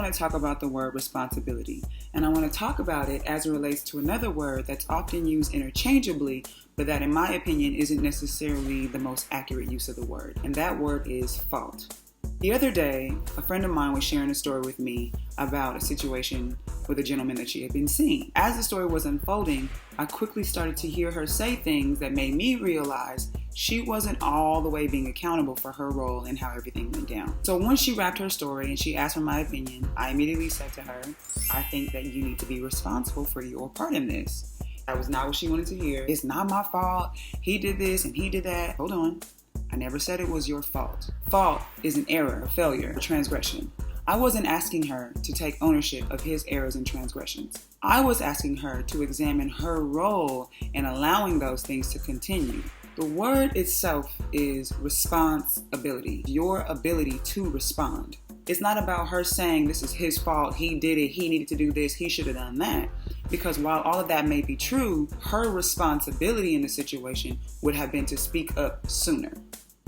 want to talk about the word responsibility, and I want to talk about it as it relates to another word that's often used interchangeably, but that in my opinion isn't necessarily the most accurate use of the word, and that word is fault. The other day, a friend of mine was sharing a story with me about a situation with a gentleman that she had been seeing. As the story was unfolding, I quickly started to hear her say things that made me realize she wasn't all the way being accountable for her role in how everything went down. So once she wrapped her story and she asked for my opinion, I immediately said to her, I think that you need to be responsible for your part in this. That was not what she wanted to hear. It's not my fault. He did this and he did that. Hold on. I never said it was your fault. Fault is an error, a failure, a transgression. I wasn't asking her to take ownership of his errors and transgressions. I was asking her to examine her role in allowing those things to continue. The word itself is responsibility, your ability to respond. It's not about her saying this is his fault, he did it, he needed to do this, he should have done that. Because while all of that may be true, her responsibility in the situation would have been to speak up sooner.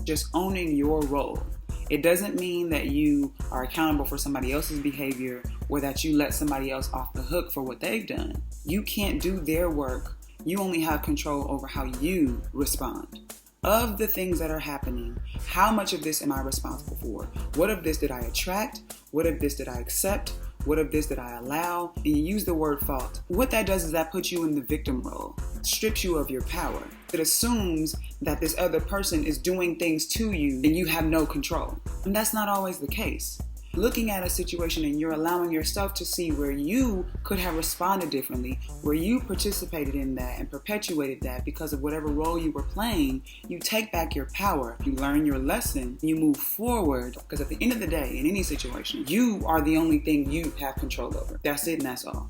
Just owning your role. It doesn't mean that you are accountable for somebody else's behavior or that you let somebody else off the hook for what they've done. You can't do their work. You only have control over how you respond. Of the things that are happening, how much of this am I responsible for? What of this did I attract? What of this did I accept? What of this did I allow? And you use the word fault. What that does is that puts you in the victim role, strips you of your power. It assumes that this other person is doing things to you and you have no control. And that's not always the case. Looking at a situation and you're allowing yourself to see where you could have responded differently, where you participated in that and perpetuated that because of whatever role you were playing, you take back your power, you learn your lesson, you move forward. Because at the end of the day, in any situation, you are the only thing you have control over. That's it and that's all.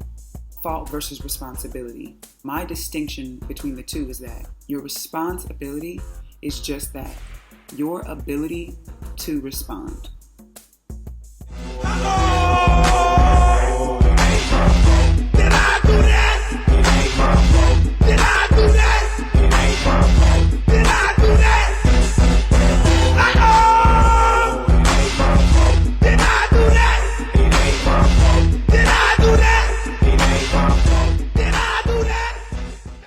Fault versus responsibility. My distinction between the two is that your responsibility is just that, your ability to respond.